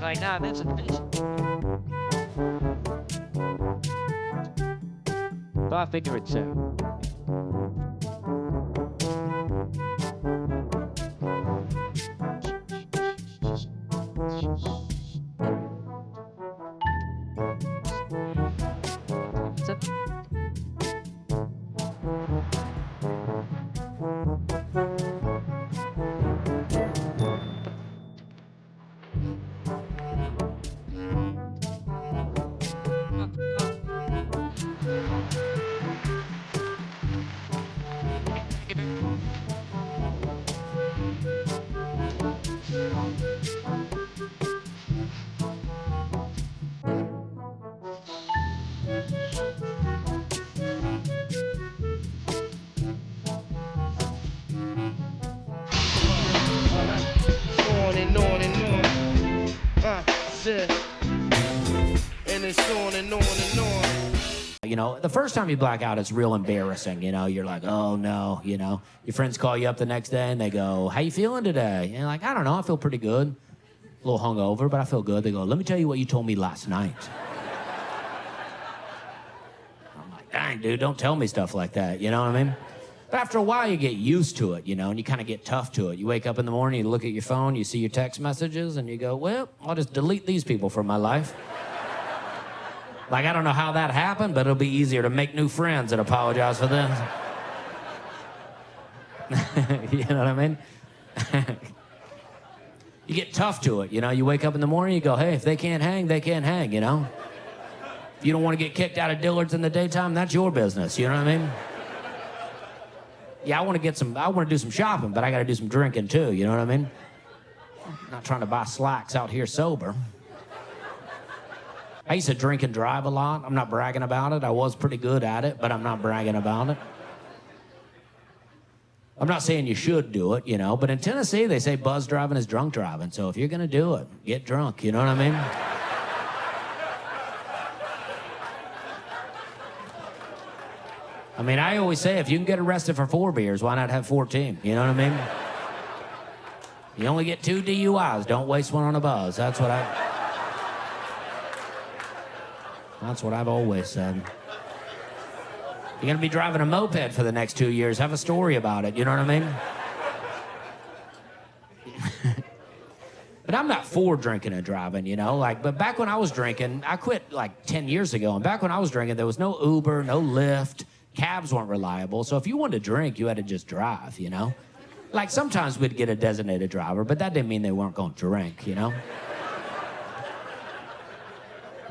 Like, nah, this is this. So I figure it's on and on and on. And it's on and on and on. You know, the first time you black out, it's real embarrassing. You know, you're like, oh no, you know. Your friends call you up the next day and they go, how you feeling today? And you're like, I don't know, I feel pretty good. A little hungover, but I feel good. They go, let me tell you what you told me last night. I'm like, dang, dude, don't tell me stuff like that. You know what I mean? But after a while, you get used to it, you know, and you kind of get tough to it. You wake up in the morning, you look at your phone, you see your text messages, and you go, well, I'll just delete these people from my life. Like, I don't know how that happened, but it'll be easier to make new friends and apologize for them. You know what I mean? You get tough to it, you know? You wake up in the morning, you go, hey, if they can't hang, they can't hang, you know? If you don't want to get kicked out of Dillard's in the daytime, that's your business, you know what I mean? Yeah, I want to do some shopping, but I got to do some drinking too, you know what I mean? I'm not trying to buy slacks out here sober. I used to drink and drive a lot. I'm not bragging about it. I was pretty good at it, but I'm not bragging about it. I'm not saying you should do it, you know, but in Tennessee, they say buzz driving is drunk driving. So if you're going to do it, get drunk, you know what I mean? I mean, I always say if you can get arrested for 4 beers, why not have 14? You know what I mean? You only get 2 DUIs. Don't waste one on a buzz. That's what I've always said. You're going to be driving a moped for the next 2 years. Have a story about it. You know what I mean? But I'm not for drinking and driving, you know? But back when I was drinking, I quit like 10 years ago. And back when I was drinking, there was no Uber, no Lyft. Cabs weren't reliable. So if you wanted to drink, you had to just drive, you know? Like sometimes we'd get a designated driver, but that didn't mean they weren't going to drink, you know?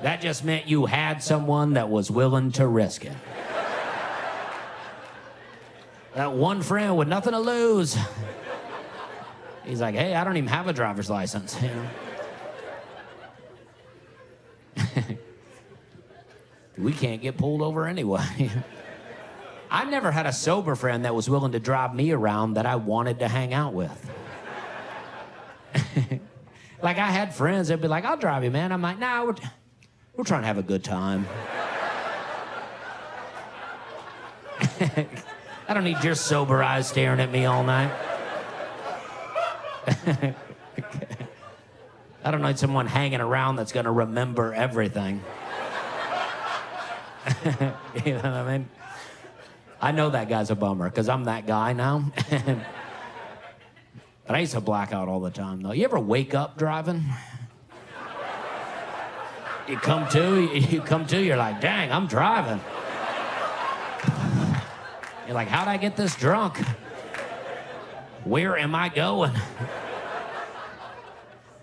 That just meant you had someone that was willing to risk it. That one friend with nothing to lose. He's like, hey, I don't even have a driver's license, you know? We can't get pulled over anyway. I never had a sober friend that was willing to drive me around that I wanted to hang out with. Like I had friends that'd be like, I'll drive you, man. I'm like, nah, we're trying to have a good time. I don't need your sober eyes staring at me all night. I don't need someone hanging around that's gonna remember everything. You know what I mean? I know that guy's a bummer because I'm that guy now. But I used to black out all the time, though. You ever wake up driving? You come to, you're like, dang, I'm driving. You're like, how'd I get this drunk? Where am I going?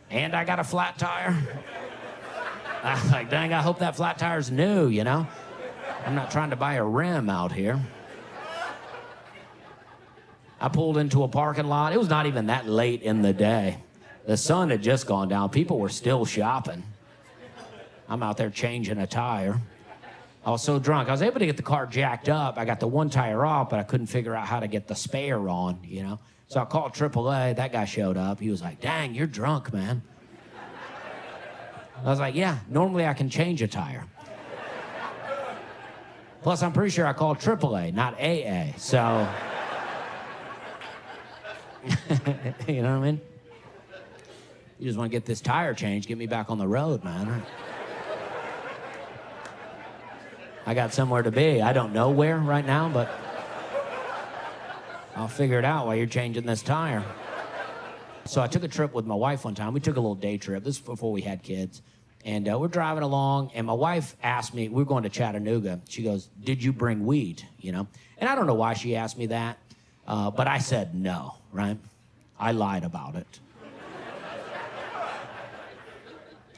And I got a flat tire. I was like, dang, I hope that flat tire's new, you know? I'm not trying to buy a rim out here. I pulled into a parking lot. It was not even that late in the day. The sun had just gone down. People were still shopping. I'm out there changing a tire. I was so drunk. I was able to get the car jacked up. I got the one tire off, but I couldn't figure out how to get the spare on, you know? So I called AAA. That guy showed up. He was like, dang, you're drunk, man. I was like, yeah, normally I can change a tire. Plus, I'm pretty sure I called AAA, not AA, so... You know what I mean? You just want to get this tire changed, get me back on the road, man. I got somewhere to be. I don't know where right now, but I'll figure it out while you're changing this tire. So I took a trip with my wife one time. We took a little day trip. This is before we had kids. And we're driving along, and my wife asked me, we were going to Chattanooga. She goes, did you bring weed, you know? And I don't know why she asked me that, but I said no, right? I lied about it.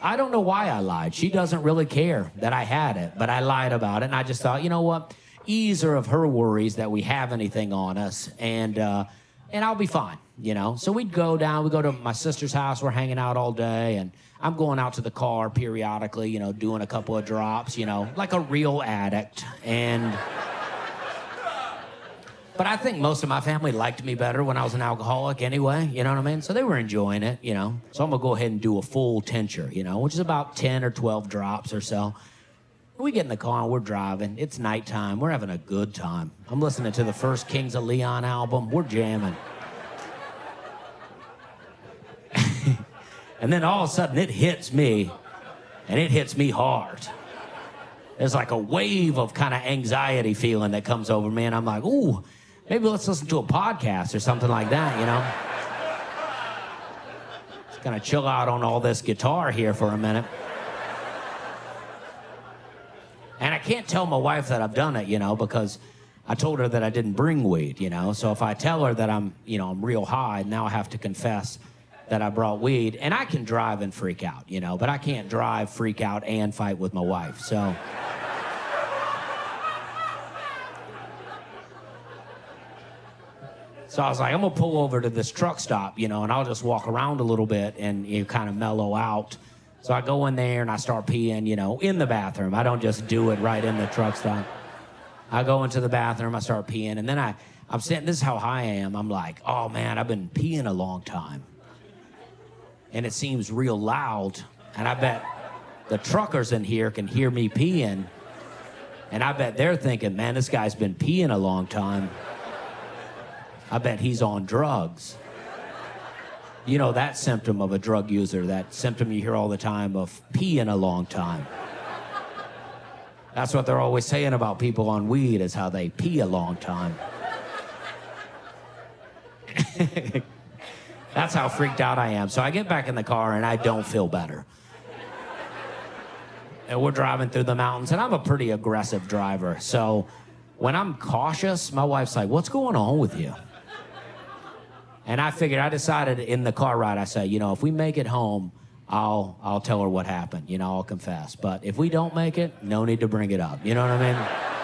I don't know why I lied. She doesn't really care that I had it, but I lied about it, and I just thought, you know what? Ease her of her worries that we have anything on us, and I'll be fine, you know? So we go to my sister's house, we're hanging out all day, and I'm going out to the car periodically, you know, doing a couple of drops, you know, like a real addict, and... But I think most of my family liked me better when I was an alcoholic anyway, you know what I mean? So they were enjoying it, you know? So I'm gonna go ahead and do a full tincture, you know, which is about 10 or 12 drops or so. We get in the car and we're driving. It's nighttime. We're having a good time. I'm listening to the first Kings of Leon album. We're jamming. And then all of a sudden it hits me, and it hits me hard. There's like a wave of kind of anxiety feeling that comes over me, and I'm like, ooh, maybe let's listen to a podcast or something like that, you know? Just gonna chill out on all this guitar here for a minute. And I can't tell my wife that I've done it, you know, because I told her that I didn't bring weed, you know? So if I tell her that I'm real high, now I have to confess that I brought weed. And I can drive and freak out, you know, but I can't drive, freak out, and fight with my wife, so... So I was like, I'm gonna pull over to this truck stop, you know, and I'll just walk around a little bit and you kind of mellow out. So I go in there and I start peeing, you know, in the bathroom. I don't just do it right in the truck stop. I go into the bathroom, I start peeing, and then I'm sitting, this is how high I am. I'm like, oh man, I've been peeing a long time. And it seems real loud, and I bet the truckers in here can hear me peeing, and I bet they're thinking, man, this guy's been peeing a long time. I bet he's on drugs. You know that symptom of a drug user, that symptom you hear all the time of peeing a long time. That's what they're always saying about people on weed, is how they pee a long time. That's how freaked out I am. So I get back in the car and I don't feel better. And we're driving through the mountains, and I'm a pretty aggressive driver. So when I'm cautious, my wife's like, what's going on with you? And I decided in the car ride, I say, you know, if we make it home, I'll tell her what happened. You know, I'll confess. But if we don't make it, no need to bring it up. You know what I mean?